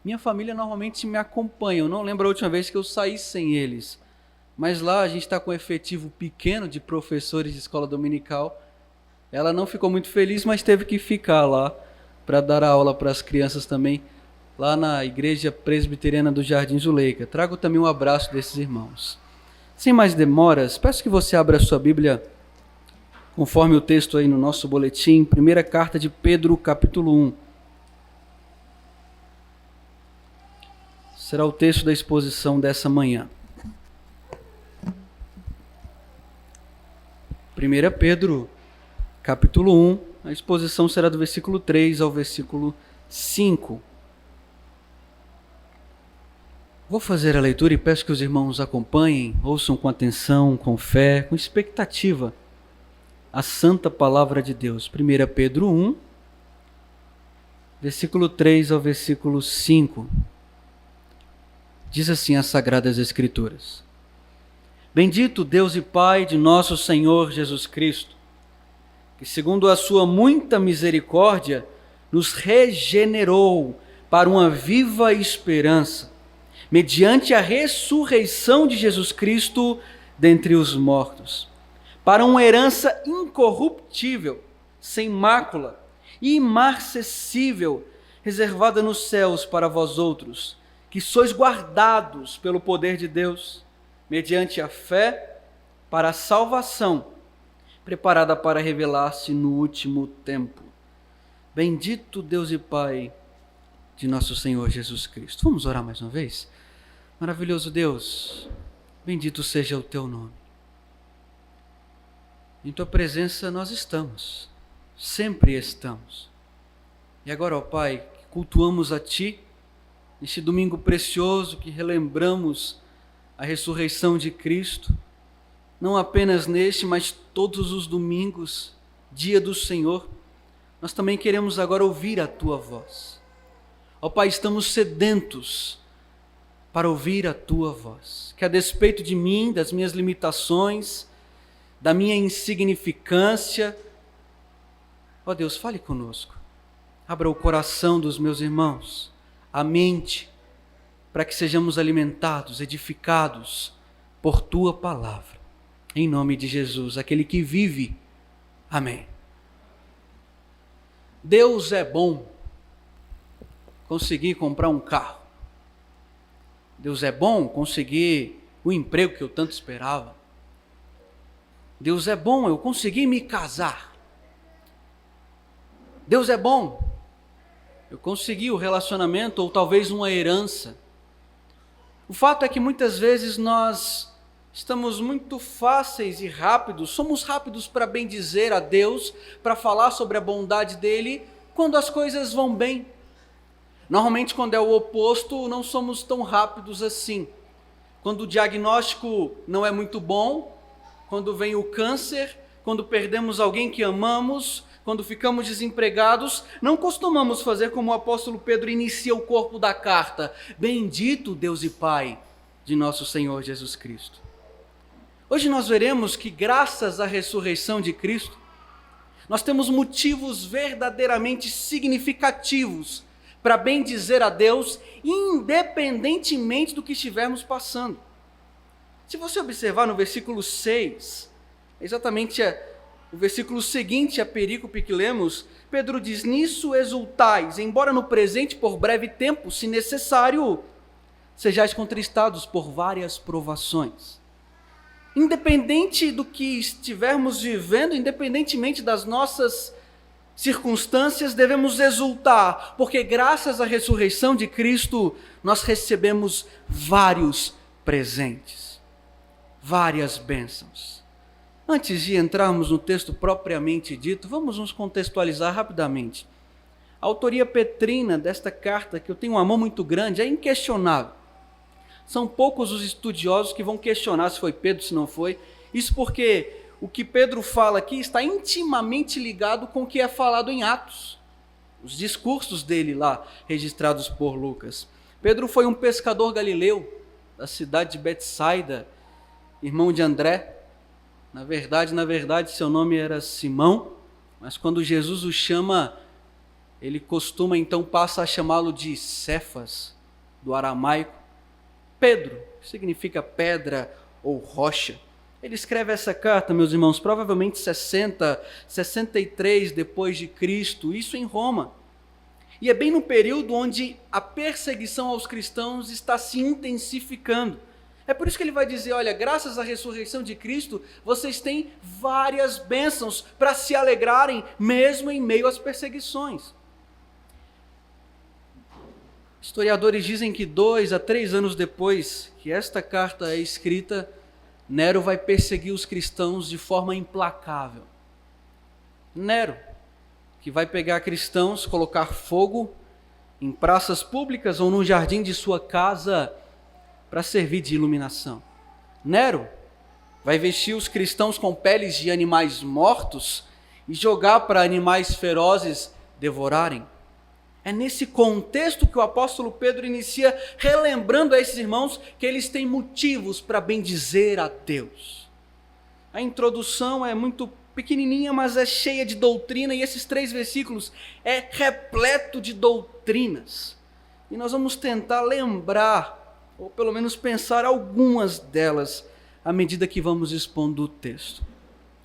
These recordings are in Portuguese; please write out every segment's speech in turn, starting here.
Minha família normalmente me acompanha, eu não lembro a última vez que eu saí sem eles. Mas lá a gente está com um efetivo pequeno de professores de escola dominical. Ela não ficou muito feliz, mas teve que ficar lá para dar aula para as crianças também, lá na Igreja Presbiteriana do Jardim Zuleika. Trago também um abraço desses irmãos. Sem mais demoras, peço que você abra a sua Bíblia, conforme o texto aí no nosso boletim, primeira carta de Pedro, capítulo 1. Será o texto da exposição dessa manhã. 1 Pedro, capítulo 1, a exposição será do versículo 3 ao versículo 5. Vou fazer a leitura e peço que os irmãos acompanhem, ouçam com atenção, com fé, com expectativa, a santa palavra de Deus. 1 Pedro 1, versículo 3 ao versículo 5. Diz assim as Sagradas Escrituras: Bendito Deus e Pai de nosso Senhor Jesus Cristo, que segundo a sua muita misericórdia, nos regenerou para uma viva esperança, mediante a ressurreição de Jesus Cristo dentre os mortos, para uma herança incorruptível, sem mácula e imarcessível, reservada nos céus para vós outros, que sois guardados pelo poder de Deus, mediante a fé, para a salvação, preparada para revelar-se no último tempo. Bendito Deus e Pai de nosso Senhor Jesus Cristo. Vamos orar mais uma vez? Maravilhoso Deus, bendito seja o Teu nome. Em Tua presença nós estamos, sempre estamos. E agora, ó Pai, cultuamos a Ti, neste domingo precioso que relembramos a ressurreição de Cristo, não apenas neste, mas todos os domingos, dia do Senhor, nós também queremos agora ouvir a Tua voz. Ó Pai, estamos sedentos para ouvir a Tua voz, que a despeito de mim, das minhas limitações, da minha insignificância, ó Deus, fale conosco, abra o coração dos meus irmãos, a mente, para que sejamos alimentados, edificados por Tua palavra. Em nome de Jesus, aquele que vive. Amém. Deus é bom. Consegui comprar um carro. Deus é bom conseguir o emprego que eu tanto esperava. Deus é bom, eu consegui me casar. Deus é bom, eu consegui o relacionamento ou talvez uma herança. O fato é que muitas vezes nós estamos muito fáceis e rápidos, somos rápidos para bendizer a Deus, para falar sobre a bondade dEle, quando as coisas vão bem. Normalmente, quando é o oposto, não somos tão rápidos assim. Quando o diagnóstico não é muito bom, quando vem o câncer, quando perdemos alguém que amamos, quando ficamos desempregados, não costumamos fazer como o apóstolo Pedro inicia o corpo da carta: Bendito Deus e Pai de nosso Senhor Jesus Cristo. Hoje nós veremos que graças à ressurreição de Cristo, nós temos motivos verdadeiramente significativos para bendizer a Deus, independentemente do que estivermos passando. Se você observar no versículo 6, exatamente o versículo seguinte à perícope que lemos, Pedro diz: Nisso exultais, embora no presente por breve tempo, se necessário, sejais contristados por várias provações. Independente do que estivermos vivendo, independentemente das nossas circunstâncias, devemos exultar, porque graças à ressurreição de Cristo, nós recebemos vários presentes, várias bênçãos. Antes de entrarmos no texto propriamente dito, vamos nos contextualizar rapidamente. A autoria petrina desta carta, que eu tenho um amor muito grande, é inquestionável. São poucos os estudiosos que vão questionar se foi Pedro, se não foi. Isso porque o que Pedro fala aqui está intimamente ligado com o que é falado em Atos. Os discursos dele lá, registrados por Lucas. Pedro foi um pescador galileu, da cidade de Betsaida, irmão de André. Na verdade, seu nome era Simão, mas quando Jesus o chama ele costuma então passa a chamá-lo de Cefas, do aramaico, Pedro, que significa pedra ou rocha. Ele escreve essa carta, meus irmãos, provavelmente 63 depois de Cristo, isso em Roma. E é bem no período onde a perseguição aos cristãos está se intensificando. É por isso que ele vai dizer, olha, graças à ressurreição de Cristo, vocês têm várias bênçãos para se alegrarem, mesmo em meio às perseguições. Historiadores dizem que 2 a 3 anos depois que esta carta é escrita, Nero vai perseguir os cristãos de forma implacável. Nero, que vai pegar cristãos, colocar fogo em praças públicas ou no jardim de sua casa para servir de iluminação. Nero vai vestir os cristãos com peles de animais mortos e jogar para animais ferozes devorarem. É nesse contexto que o apóstolo Pedro inicia relembrando a esses irmãos que eles têm motivos para bendizer a Deus. A introdução é muito pequenininha, mas é cheia de doutrina, e esses 3 versículos é repleto de doutrinas. E nós vamos tentar lembrar, ou pelo menos pensar algumas delas, à medida que vamos expondo o texto.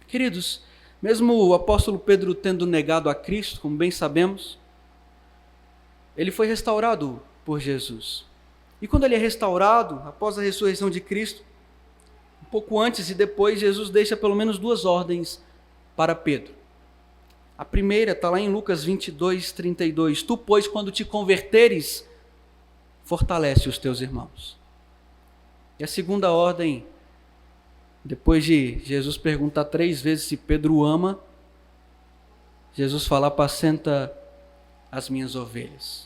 Queridos, mesmo o apóstolo Pedro tendo negado a Cristo, como bem sabemos, ele foi restaurado por Jesus. E quando ele é restaurado, após a ressurreição de Cristo, um pouco antes e depois, Jesus deixa pelo menos 2 ordens para Pedro. A primeira está lá em Lucas 22, 32. Tu, pois, quando te converteres, fortalece os teus irmãos. E a segunda ordem, depois de Jesus perguntar 3 vezes se Pedro o ama, Jesus fala, apacenta as minhas ovelhas.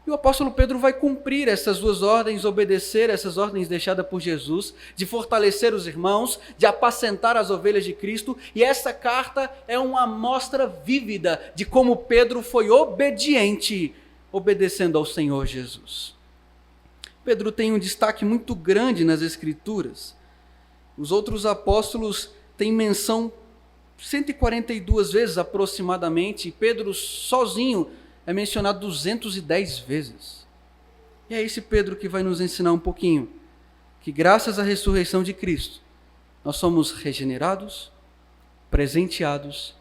E o apóstolo Pedro vai cumprir essas 2 ordens, obedecer essas ordens deixadas por Jesus, de fortalecer os irmãos, de apacentar as ovelhas de Cristo, e essa carta é uma amostra vívida de como Pedro foi obediente, obedecendo ao Senhor Jesus. Pedro tem um destaque muito grande nas Escrituras. Os outros apóstolos têm menção 142 vezes aproximadamente, e Pedro sozinho é mencionado 210 vezes. E é esse Pedro que vai nos ensinar um pouquinho, que graças à ressurreição de Cristo, nós somos regenerados, presenteados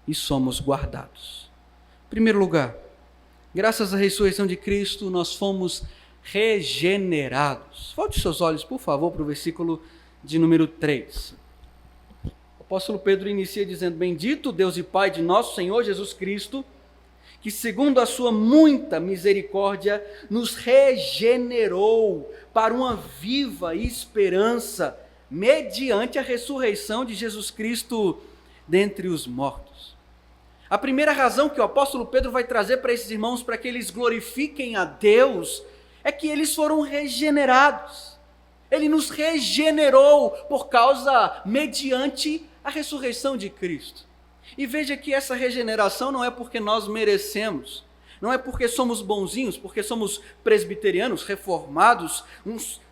e somos guardados. Em primeiro lugar, graças à ressurreição de Cristo, nós fomos regenerados. Volte seus olhos, por favor, para o versículo de número 3. O apóstolo Pedro inicia dizendo, bendito Deus e Pai de nosso Senhor Jesus Cristo, que segundo a sua muita misericórdia, nos regenerou para uma viva esperança, mediante a ressurreição de Jesus Cristo dentre os mortos. A primeira razão que o apóstolo Pedro vai trazer para esses irmãos, para que eles glorifiquem a Deus, é que eles foram regenerados. Ele nos regenerou por causa, mediante a ressurreição de Cristo. E veja que essa regeneração não é porque nós merecemos, não é porque somos bonzinhos, porque somos presbiterianos, reformados,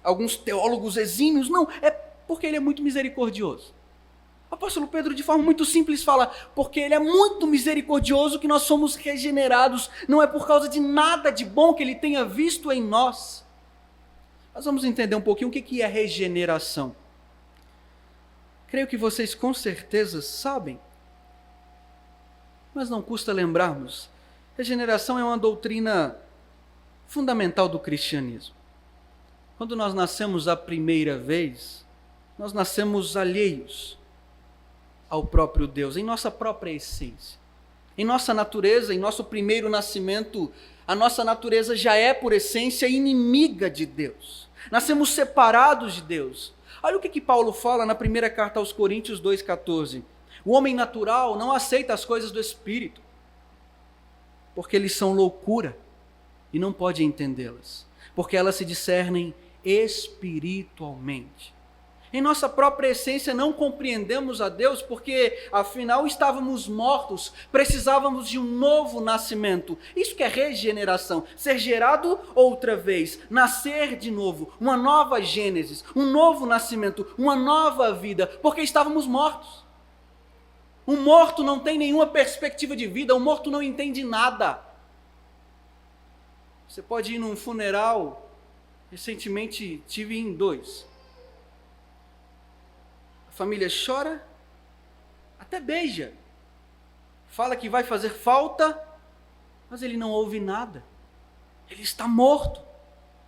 alguns teólogos exímios, não, é porque Ele é muito misericordioso. O apóstolo Pedro, de forma muito simples, fala, porque Ele é muito misericordioso que nós somos regenerados, não é por causa de nada de bom que Ele tenha visto em nós. Nós vamos entender um pouquinho o que é regeneração. Creio que vocês com certeza sabem, mas não custa lembrarmos, regeneração é uma doutrina fundamental do cristianismo. Quando nós nascemos a primeira vez, nós nascemos alheios ao próprio Deus, em nossa própria essência. Em nossa natureza, em nosso primeiro nascimento, a nossa natureza já é, por essência, inimiga de Deus. Nascemos separados de Deus. Olha o que Paulo fala na primeira carta aos Coríntios 2,14. O homem natural não aceita as coisas do Espírito, porque eles são loucura e não pode entendê-las, porque elas se discernem espiritualmente. Em nossa própria essência não compreendemos a Deus, porque afinal estávamos mortos, precisávamos de um novo nascimento. Isso que é regeneração, ser gerado outra vez, nascer de novo, uma nova gênesis, um novo nascimento, uma nova vida, porque estávamos mortos. Um morto não tem nenhuma perspectiva de vida, um morto não entende nada. Você pode ir num funeral, recentemente tive em 2. A família chora, até beija. Fala que vai fazer falta, mas ele não ouve nada. Ele está morto.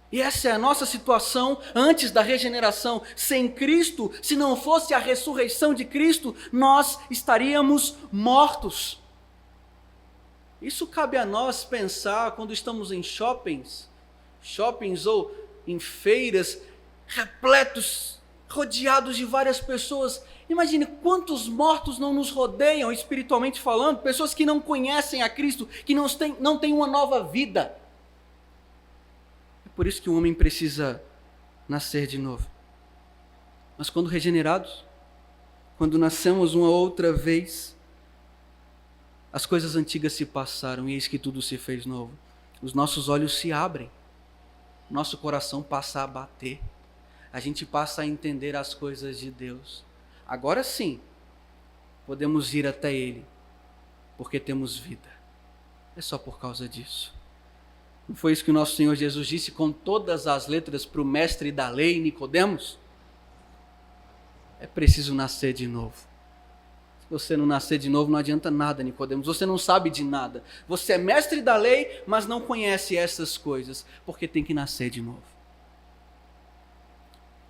E essa é a nossa situação antes da regeneração. Sem Cristo, se não fosse a ressurreição de Cristo, nós estaríamos mortos. Isso cabe a nós pensar quando estamos em shoppings ou em feiras, repletos, rodeados de várias pessoas. Imagine quantos mortos não nos rodeiam espiritualmente falando, pessoas que não conhecem a Cristo, que não têm uma nova vida. Por isso que o homem precisa nascer de novo. Mas quando regenerados, quando nascemos uma outra vez, as coisas antigas se passaram e eis que tudo se fez novo. Os nossos olhos se abrem, nosso coração passa a bater, a gente passa a entender as coisas de Deus. Agora sim, podemos ir até Ele, porque temos vida. É só por causa disso. Não foi isso que o nosso Senhor Jesus disse com todas as letras para o mestre da lei, Nicodemos? É preciso nascer de novo. Se você não nascer de novo, não adianta nada, Nicodemos. Você não sabe de nada. Você é mestre da lei, mas não conhece essas coisas, porque tem que nascer de novo.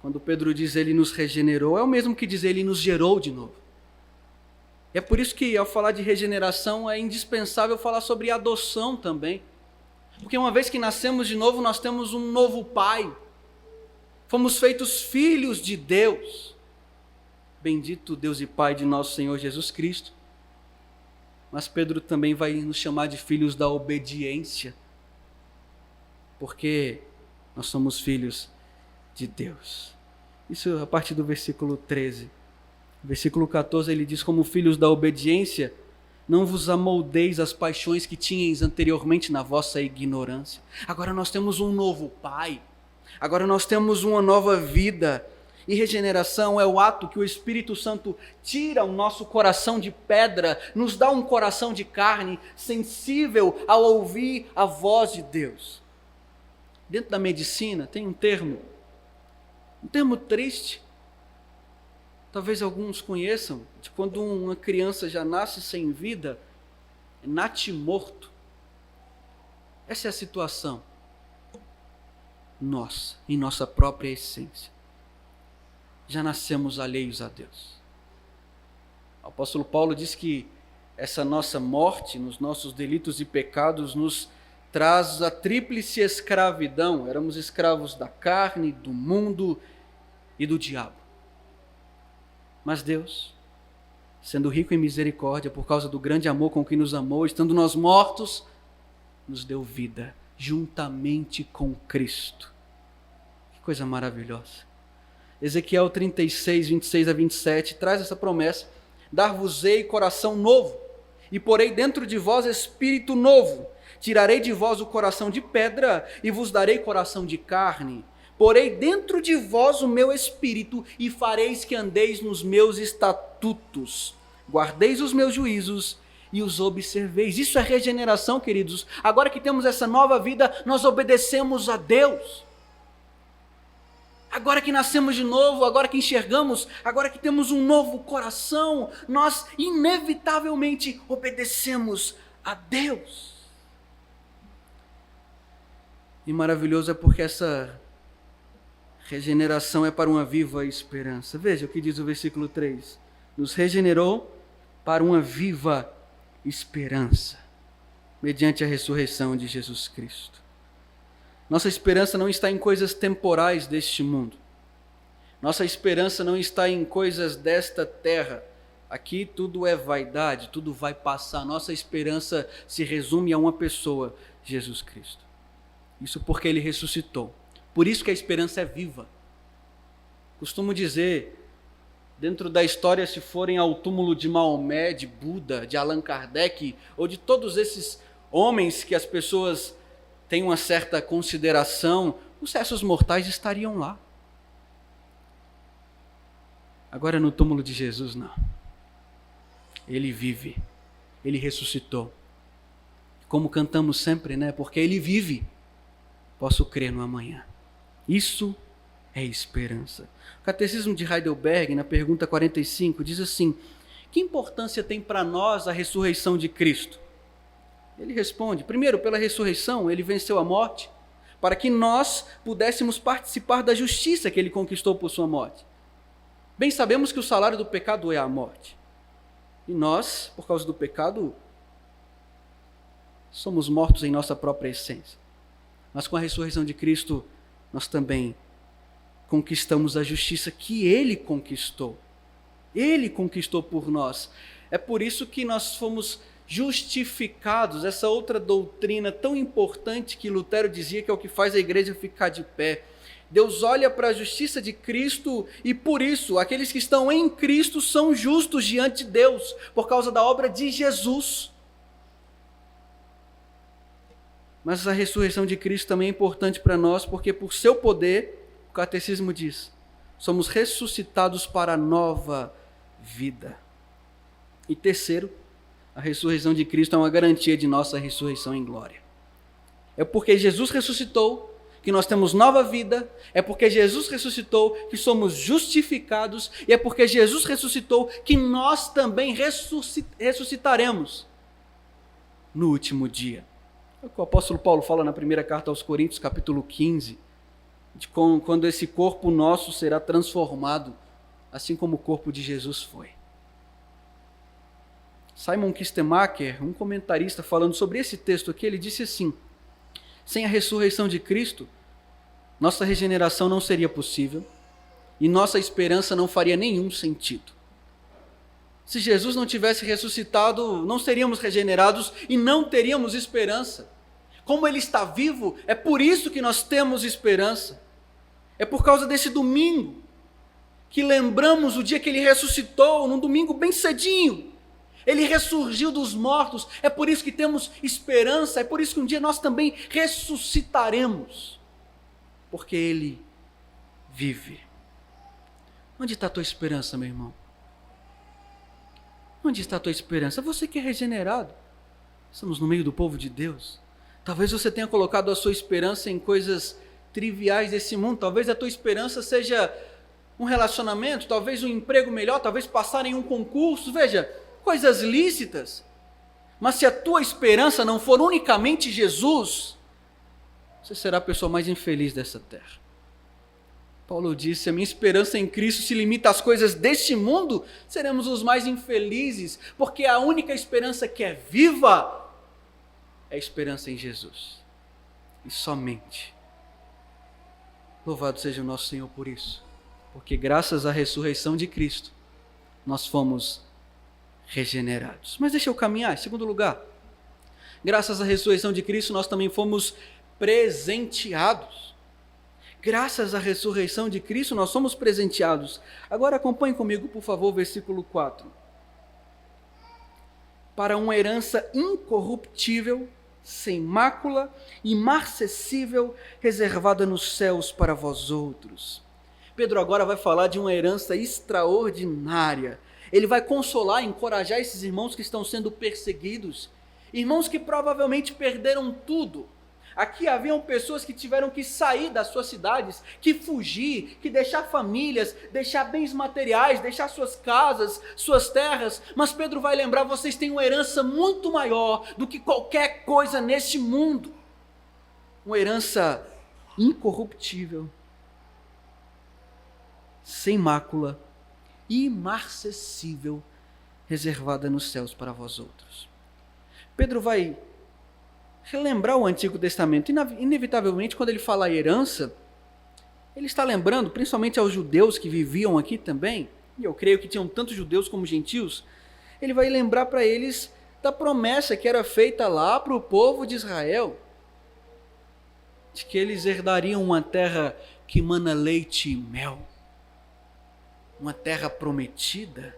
Quando Pedro diz Ele nos regenerou, é o mesmo que dizer Ele nos gerou de novo. É por isso que ao falar de regeneração é indispensável falar sobre adoção também. Porque uma vez que nascemos de novo, nós temos um novo Pai. Fomos feitos filhos de Deus. Bendito Deus e Pai de nosso Senhor Jesus Cristo. Mas Pedro também vai nos chamar de filhos da obediência. Porque nós somos filhos de Deus. Isso a partir do versículo 13. Versículo 14 ele diz: como filhos da obediência, não vos amoldeis às paixões que tinhais anteriormente na vossa ignorância. Agora nós temos um novo Pai. Agora nós temos uma nova vida. E regeneração é o ato que o Espírito Santo tira o nosso coração de pedra, nos dá um coração de carne, sensível ao ouvir a voz de Deus. Dentro da medicina tem um termo triste. Talvez alguns conheçam, de quando uma criança já nasce sem vida, é natimorto. Essa é a situação nossa, em nossa própria essência. Já nascemos alheios a Deus. O apóstolo Paulo diz que essa nossa morte, nos nossos delitos e pecados, nos traz a tríplice escravidão. Éramos escravos da carne, do mundo e do diabo. Mas Deus, sendo rico em misericórdia, por causa do grande amor com que nos amou, estando nós mortos, nos deu vida, juntamente com Cristo. Que coisa maravilhosa. Ezequiel 36, 26 a 27, traz essa promessa: dar-vos-ei coração novo, e porei dentro de vós espírito novo. Tirarei de vós o coração de pedra, e vos darei coração de carne. Porei dentro de vós o meu espírito, e fareis que andeis nos meus estatutos. Guardeis os meus juízos e os observeis. Isso é regeneração, queridos. Agora que temos essa nova vida, nós obedecemos a Deus. Agora que nascemos de novo, agora que enxergamos, agora que temos um novo coração, nós inevitavelmente obedecemos a Deus. E maravilhoso é porque essa regeneração é para uma viva esperança. Veja o que diz o versículo 3. Nos regenerou para uma viva esperança, mediante a ressurreição de Jesus Cristo. Nossa esperança não está em coisas temporais deste mundo. Nossa esperança não está em coisas desta terra. Aqui tudo é vaidade, tudo vai passar. Nossa esperança se resume a uma pessoa, Jesus Cristo. Isso porque Ele ressuscitou. Por isso que a esperança é viva. Costumo dizer, dentro da história, se forem ao túmulo de Maomé, de Buda, de Allan Kardec, ou de todos esses homens que as pessoas têm uma certa consideração, os restos mortais estariam lá. Agora no túmulo de Jesus, não. Ele vive, Ele ressuscitou. Como cantamos sempre, né? Porque Ele vive, posso crer no amanhã. Isso é esperança. O Catecismo de Heidelberg, na pergunta 45, diz assim: que importância tem para nós a ressurreição de Cristo? Ele responde: primeiro, pela ressurreição, Ele venceu a morte, para que nós pudéssemos participar da justiça que Ele conquistou por sua morte. Bem sabemos que o salário do pecado é a morte. E nós, por causa do pecado, somos mortos em nossa própria essência. Mas com a ressurreição de Cristo, nós também conquistamos a justiça que Ele conquistou. Ele conquistou por nós. É por isso que nós fomos justificados, essa outra doutrina tão importante que Lutero dizia que é o que faz a igreja ficar de pé. Deus olha para a justiça de Cristo e por isso aqueles que estão em Cristo são justos diante de Deus, por causa da obra de Jesus. Mas a ressurreição de Cristo também é importante para nós, porque por seu poder, o Catecismo diz, somos ressuscitados para a nova vida. E terceiro, a ressurreição de Cristo é uma garantia de nossa ressurreição em glória. É porque Jesus ressuscitou que nós temos nova vida, é porque Jesus ressuscitou que somos justificados, e é porque Jesus ressuscitou que nós também ressuscitaremos no último dia. É o que o apóstolo Paulo fala na primeira carta aos Coríntios, capítulo 15, de quando esse corpo nosso será transformado, assim como o corpo de Jesus foi. Simon Kistemaker, um comentarista falando sobre esse texto aqui, ele disse assim: sem a ressurreição de Cristo, nossa regeneração não seria possível e nossa esperança não faria nenhum sentido. Se Jesus não tivesse ressuscitado, não seríamos regenerados e não teríamos esperança. Como Ele está vivo, é por isso que nós temos esperança. É por causa desse domingo que lembramos o dia que Ele ressuscitou, num domingo bem cedinho. Ele ressurgiu dos mortos, é por isso que temos esperança, é por isso que um dia nós também ressuscitaremos, porque Ele vive. Onde está a tua esperança, meu irmão? Onde está a tua esperança? Você que é regenerado, estamos no meio do povo de Deus. Talvez você tenha colocado a sua esperança em coisas triviais desse mundo, talvez a tua esperança seja um relacionamento, talvez um emprego melhor, talvez passar em um concurso, veja, coisas lícitas, mas se a tua esperança não for unicamente Jesus, você será a pessoa mais infeliz dessa terra. Paulo disse: a minha esperança em Cristo se limita às coisas deste mundo, seremos os mais infelizes, porque a única esperança que é viva é a esperança em Jesus, e somente. Louvado seja o nosso Senhor por isso, porque graças à ressurreição de Cristo, nós fomos regenerados. Mas deixa eu caminhar. Em segundo lugar, graças à ressurreição de Cristo, nós também fomos presenteados. Graças à ressurreição de Cristo, nós somos presenteados. Agora acompanhe comigo, por favor, o versículo 4. Para uma herança incorruptível, sem mácula, imarcessível, reservada nos céus para vós outros. Pedro agora vai falar de uma herança extraordinária. Ele vai consolar, encorajar esses irmãos que estão sendo perseguidos, irmãos que provavelmente perderam tudo. Aqui haviam pessoas que tiveram que sair das suas cidades, que fugir, que deixar famílias, deixar bens materiais, deixar suas casas, suas terras. Mas Pedro vai lembrar: vocês têm uma herança muito maior do que qualquer coisa neste mundo. Uma herança incorruptível, sem mácula, imarcessível, reservada nos céus para vós outros. Pedro vai relembrar o Antigo Testamento. Inevitavelmente, quando ele fala herança, ele está lembrando, principalmente aos judeus que viviam aqui também, e eu creio que tinham tanto judeus como gentios, ele vai lembrar para eles da promessa que era feita lá para o povo de Israel, de que eles herdariam uma terra que mana leite e mel, uma terra prometida.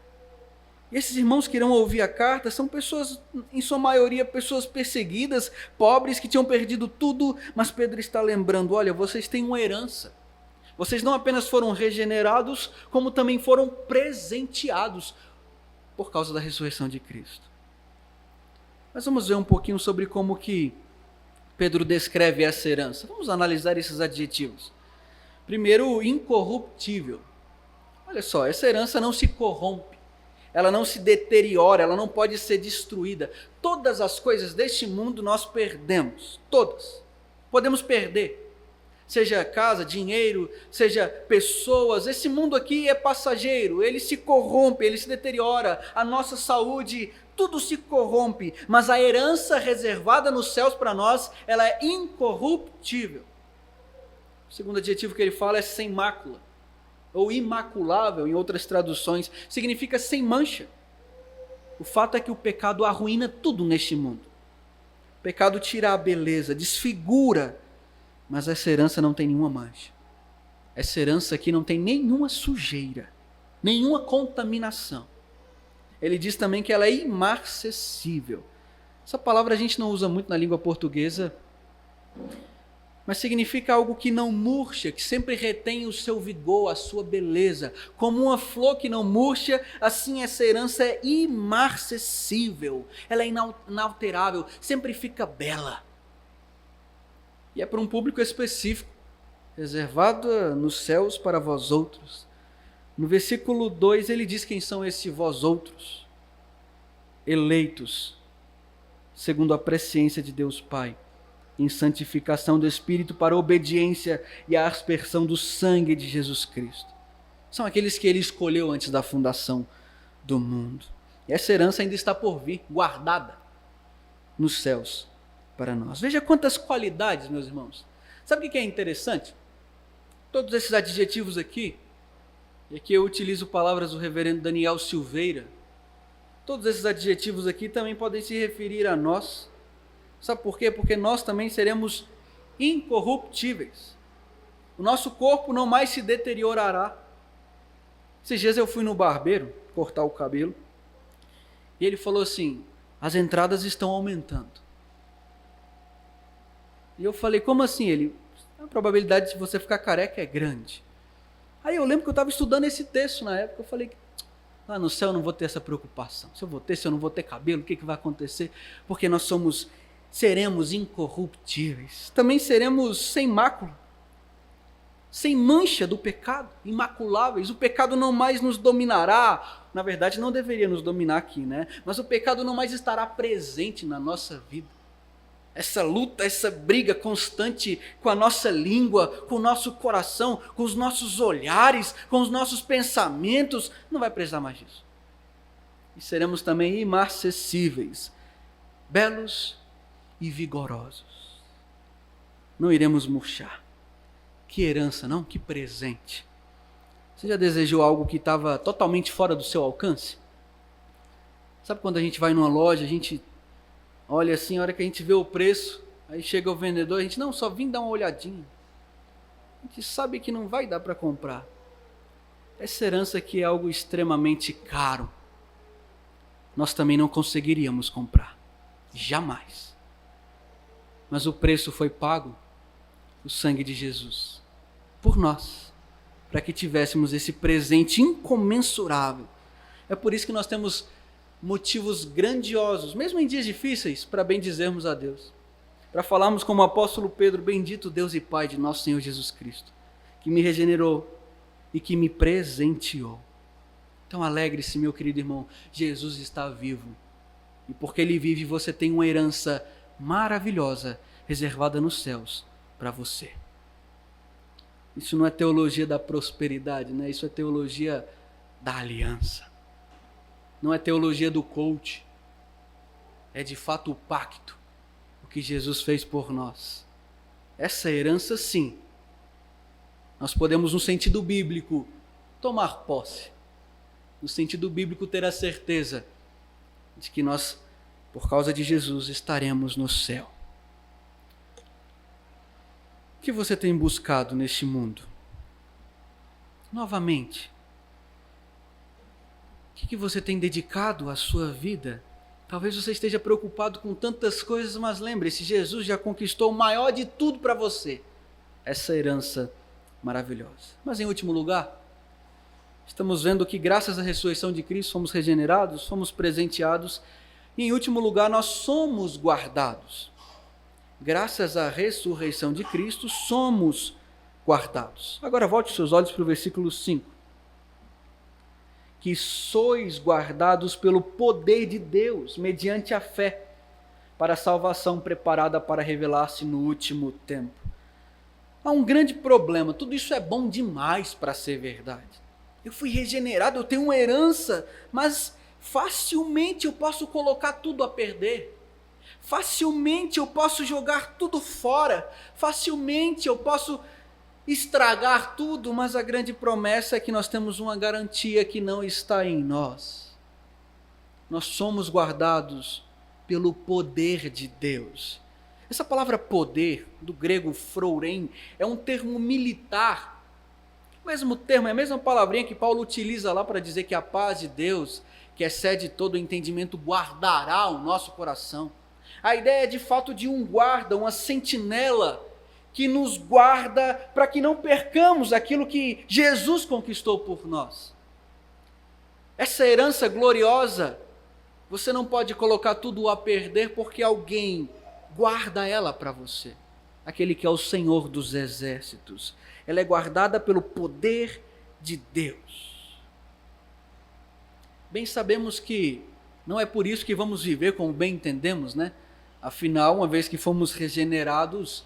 E esses irmãos que irão ouvir a carta são pessoas, em sua maioria, pessoas perseguidas, pobres, que tinham perdido tudo, mas Pedro está lembrando: olha, vocês têm uma herança. Vocês não apenas foram regenerados, como também foram presenteados. por causa da ressurreição de Cristo. Mas vamos ver um pouquinho sobre como que Pedro descreve essa herança. Vamos analisar esses adjetivos. Primeiro, incorruptível. Olha só, essa herança não se corrompe, ela não se deteriora, ela não pode ser destruída. Todas as coisas deste mundo nós perdemos, todas. Podemos perder. Seja casa, dinheiro, seja pessoas, esse mundo aqui é passageiro, ele se corrompe, ele se deteriora, a nossa saúde, tudo se corrompe, mas a herança reservada nos céus para nós, ela é incorruptível. O segundo adjetivo que ele fala é sem mácula, ou imaculável em outras traduções, significa sem mancha. O fato é que o pecado arruína tudo neste mundo. O pecado tira a beleza, desfigura, mas essa herança não tem nenhuma mancha. Essa herança aqui não tem nenhuma sujeira, nenhuma contaminação. Ele diz também que ela é imarcessível. Essa palavra a gente não usa muito na língua portuguesa, mas significa algo que não murcha, que sempre retém o seu vigor, a sua beleza. Como uma flor que não murcha, assim essa herança é imarcessível. Ela é inalterável, sempre fica bela. E é para um público específico, reservada nos céus para vós outros. No versículo 2 ele diz quem são esses vós outros, eleitos, segundo a presciência de Deus Pai, em santificação do Espírito para a obediência e a aspersão do sangue de Jesus Cristo. São aqueles que ele escolheu antes da fundação do mundo. E essa herança ainda está por vir, guardada nos céus para nós. Veja quantas qualidades, meus irmãos. Sabe o que é interessante? Todos esses adjetivos aqui, e aqui eu utilizo palavras do reverendo Daniel Silveira, todos esses adjetivos aqui também podem se referir a nós. Sabe por quê? Porque nós também seremos incorruptíveis. O nosso corpo não mais se deteriorará. Esses dias eu fui no barbeiro cortar o cabelo e ele falou assim: as entradas estão aumentando. E eu falei: como assim? Ele: a probabilidade de você ficar careca é grande. Aí eu lembro que eu estava estudando esse texto na época. Eu falei: lá no céu eu não vou ter essa preocupação. Se eu não vou ter cabelo, o que vai acontecer? Porque nós seremos incorruptíveis. Também seremos sem mácula, sem mancha do pecado, imaculáveis. O pecado não mais nos dominará. Na verdade, não deveria nos dominar aqui, né? Mas o pecado não mais estará presente na nossa vida. Essa luta, essa briga constante com a nossa língua, com o nosso coração, com os nossos olhares, com os nossos pensamentos, não vai precisar mais disso. E seremos também imarcessíveis, belos e vigorosos. Não iremos murchar. Que herança, não? Que presente. Você já desejou algo que estava totalmente fora do seu alcance? Sabe quando a gente vai numa loja, a gente olha assim, a hora que a gente vê o preço, aí chega o vendedor, a gente: não, só vim dar uma olhadinha. A gente sabe que não vai dar para comprar. Essa herança aqui é algo extremamente caro. Nós também não conseguiríamos comprar. Jamais. Mas o preço foi pago, o sangue de Jesus, por nós, para que tivéssemos esse presente incomensurável. É por isso que nós temos motivos grandiosos, mesmo em dias difíceis, para bendizermos a Deus. Para falarmos como o apóstolo Pedro: bendito Deus e Pai de nosso Senhor Jesus Cristo, que me regenerou e que me presenteou. Então alegre-se, meu querido irmão, Jesus está vivo. E porque Ele vive, você tem uma herança maravilhosa, reservada nos céus para você. Isso não é teologia da prosperidade, né? Isso é teologia da aliança. Não é teologia do coach. É de fato o pacto, o que Jesus fez por nós. Essa herança, sim, nós podemos, no sentido bíblico, tomar posse. No sentido bíblico, ter a certeza de que nós, por causa de Jesus, estaremos no céu. O que você tem buscado neste mundo? Novamente, o que você tem dedicado à sua vida? Talvez você esteja preocupado com tantas coisas, mas lembre-se, Jesus já conquistou o maior de tudo para você, essa herança maravilhosa. Mas em último lugar, Estamos vendo que graças à ressurreição de Cristo fomos regenerados, fomos presenteados e, em último lugar, nós somos guardados. Graças à ressurreição de Cristo, somos guardados. Agora volte seus olhos para o versículo 5. Que sois guardados pelo poder de Deus, mediante a fé, para a salvação preparada para revelar-se no último tempo. Há um grande problema, tudo isso é bom demais para ser verdade. Eu fui regenerado, eu tenho uma herança, mas facilmente eu posso colocar tudo a perder. Facilmente eu posso jogar tudo fora. Facilmente eu posso estragar tudo, mas a grande promessa é que nós temos uma garantia que não está em nós. Nós somos guardados pelo poder de Deus. Essa palavra poder, do grego phrourem, é um termo militar. O mesmo termo, é a mesma palavrinha que Paulo utiliza lá para dizer que a paz de Deus, que excede todo o entendimento, guardará o nosso coração. A ideia é de fato de um guarda, uma sentinela, que nos guarda para que não percamos aquilo que Jesus conquistou por nós. Essa herança gloriosa, você não pode colocar tudo a perder porque alguém guarda ela para você. Aquele que é o Senhor dos exércitos. Ela é guardada pelo poder de Deus. Bem sabemos que não é por isso que vamos viver como bem entendemos, né? Afinal, uma vez que fomos regenerados,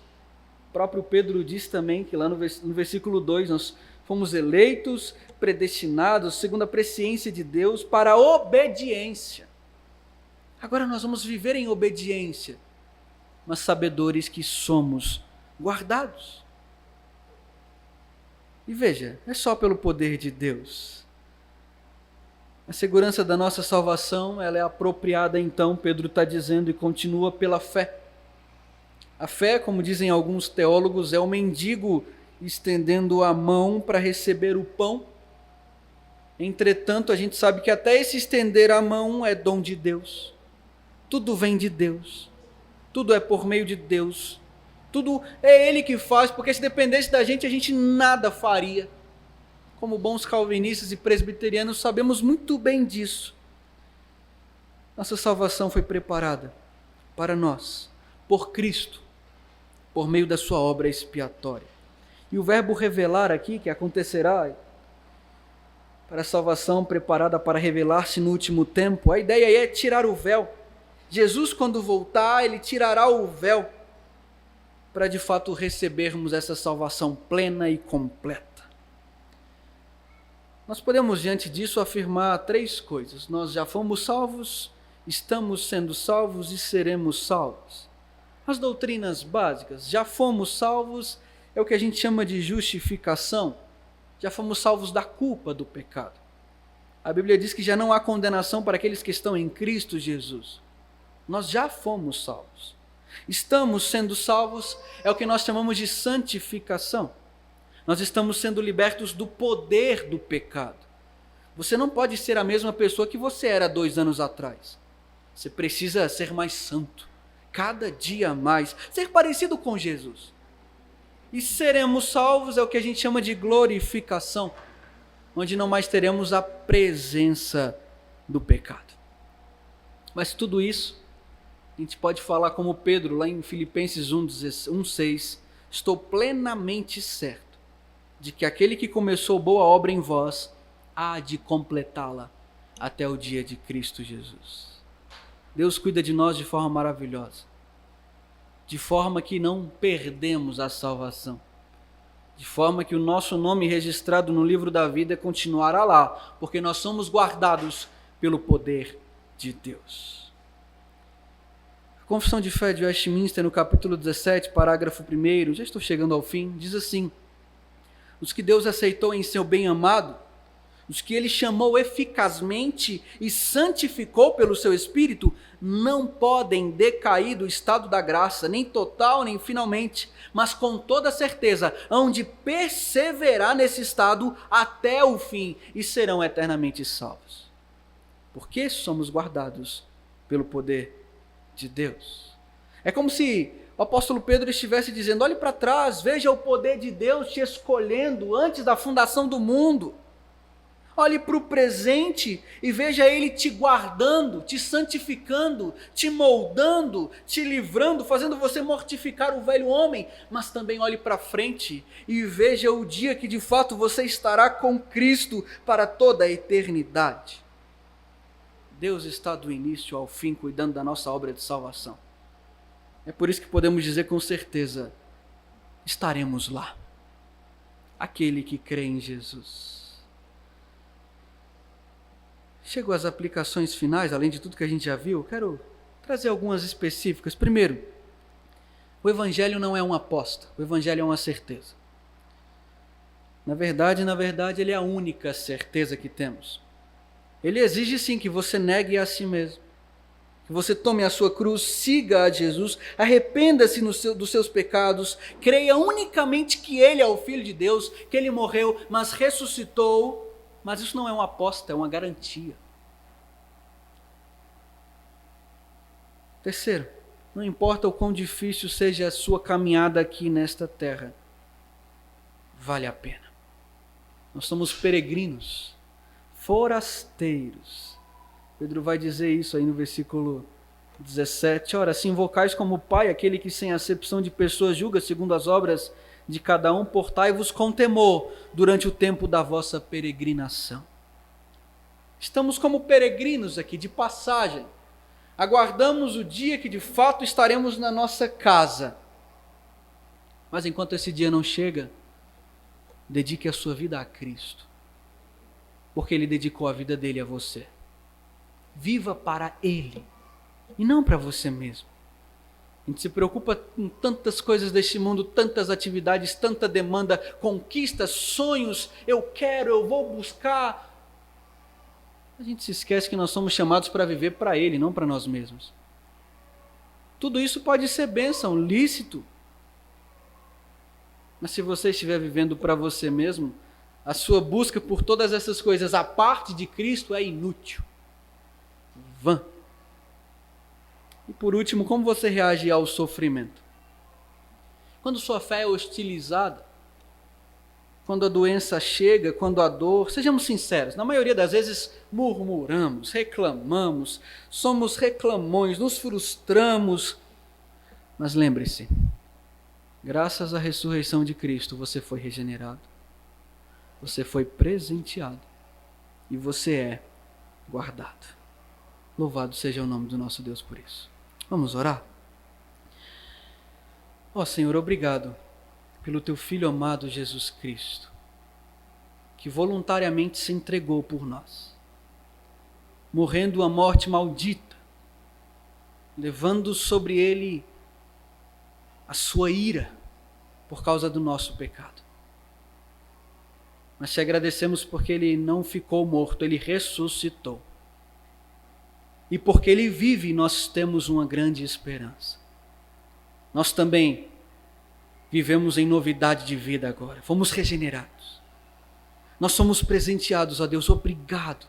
o próprio Pedro diz também que lá no versículo 2, nós fomos eleitos, predestinados, segundo a presciência de Deus, para a obediência. Agora nós vamos viver em obediência, mas sabedores que somos guardados. E veja, é só pelo poder de Deus. A segurança da nossa salvação, ela é apropriada então, Pedro está dizendo, e continua pela fé. A fé, como dizem alguns teólogos, é o mendigo estendendo a mão para receber o pão. Entretanto, a gente sabe que até esse estender a mão é dom de Deus. Tudo vem de Deus. Tudo é por meio de Deus. Tudo é Ele que faz, porque se dependesse da gente nada faria. Como bons calvinistas e presbiterianos, sabemos muito bem disso. Nossa salvação foi preparada para nós, por Cristo, por meio da sua obra expiatória. E o verbo revelar aqui, que acontecerá para a salvação preparada para revelar-se no último tempo, a ideia é tirar o véu. Jesus, quando voltar, Ele tirará o véu para de fato recebermos essa salvação plena e completa. Nós podemos, diante disso, afirmar três coisas. Nós já fomos salvos, estamos sendo salvos e seremos salvos. As doutrinas básicas, já fomos salvos, é o que a gente chama de justificação. Já fomos salvos da culpa do pecado. A Bíblia diz que já não há condenação para aqueles que estão em Cristo Jesus. Nós já fomos salvos. Estamos sendo salvos, é o que nós chamamos de santificação. Nós estamos sendo libertos do poder do pecado. Você não pode ser a mesma pessoa que você era 2 anos atrás. Você precisa ser mais santo, cada dia mais, ser parecido com Jesus. E seremos salvos é o que a gente chama de glorificação, onde não mais teremos a presença do pecado. Mas tudo isso, a gente pode falar como Pedro, lá em Filipenses 1:6, estou plenamente certo de que aquele que começou boa obra em vós, há de completá-la até o dia de Cristo Jesus. Deus cuida de nós de forma maravilhosa, de forma que não perdemos a salvação, de forma que o nosso nome registrado no livro da vida continuará lá, porque nós somos guardados pelo poder de Deus. A Confissão de Fé de Westminster, no capítulo 17, parágrafo 1, já estou chegando ao fim, diz assim: os que Deus aceitou em seu bem-amado, os que Ele chamou eficazmente e santificou pelo seu Espírito, não podem decair do estado da graça, nem total, nem finalmente, mas com toda certeza, hão de perseverar nesse estado até o fim e serão eternamente salvos. Porque somos guardados pelo poder de Deus. É como se o apóstolo Pedro estivesse dizendo: olhe para trás, veja o poder de Deus te escolhendo antes da fundação do mundo. Olhe para o presente e veja Ele te guardando, te santificando, te moldando, te livrando, fazendo você mortificar o velho homem. Mas também olhe para frente e veja o dia que de fato você estará com Cristo para toda a eternidade. Deus está do início ao fim cuidando da nossa obra de salvação. É por isso que podemos dizer com certeza, estaremos lá. Aquele que crê em Jesus. Chego às aplicações finais, além de tudo que a gente já viu, quero trazer algumas específicas. Primeiro, o Evangelho não é uma aposta, o Evangelho é uma certeza. Na verdade, ele é a única certeza que temos. Ele exige sim que você negue a si mesmo, que você tome a sua cruz, siga a Jesus, arrependa-se dos seus pecados, creia unicamente que Ele é o Filho de Deus, que Ele morreu, mas ressuscitou. Mas isso não é uma aposta, é uma garantia. Terceiro, não importa o quão difícil seja a sua caminhada aqui nesta terra, vale a pena. Nós somos peregrinos, forasteiros. Pedro vai dizer isso aí no versículo 17. Ora, se invocais como Pai aquele que sem acepção de pessoas julga segundo as obras de cada um, portai-vos com temor durante o tempo da vossa peregrinação. Estamos como peregrinos aqui, de passagem. Aguardamos o dia que de fato estaremos na nossa casa. Mas enquanto esse dia não chega, dedique a sua vida a Cristo. Porque Ele dedicou a vida dele a você. Viva para Ele e não para você mesmo. A gente se preocupa com tantas coisas deste mundo, tantas atividades, tanta demanda, conquistas, sonhos, eu vou buscar. A gente se esquece que nós somos chamados para viver para Ele, não para nós mesmos. Tudo isso pode ser bênção, lícito. Mas se você estiver vivendo para você mesmo, a sua busca por todas essas coisas, a parte de Cristo, é inútil. Vã. E por último, como você reage ao sofrimento? Quando sua fé é hostilizada, quando a doença chega, quando a dor, sejamos sinceros, na maioria das vezes murmuramos, reclamamos, somos reclamões, nos frustramos. Mas lembre-se, graças à ressurreição de Cristo, você foi regenerado, você foi presenteado e você é guardado. Louvado seja o nome do nosso Deus por isso. Vamos orar? Ó Senhor, obrigado pelo Teu Filho amado Jesus Cristo, que voluntariamente se entregou por nós, morrendo a morte maldita, levando sobre Ele a sua ira por causa do nosso pecado. Mas te agradecemos porque Ele não ficou morto, Ele ressuscitou. E porque Ele vive, nós temos uma grande esperança. Nós também vivemos em novidade de vida agora. Fomos regenerados. Nós somos presenteados, ó Deus, obrigado.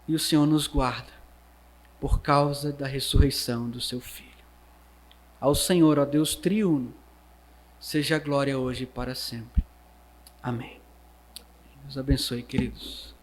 E o Senhor nos guarda por causa da ressurreição do Seu Filho. Ao Senhor, ó Deus triuno, seja a glória hoje e para sempre. Amém. Deus abençoe, queridos.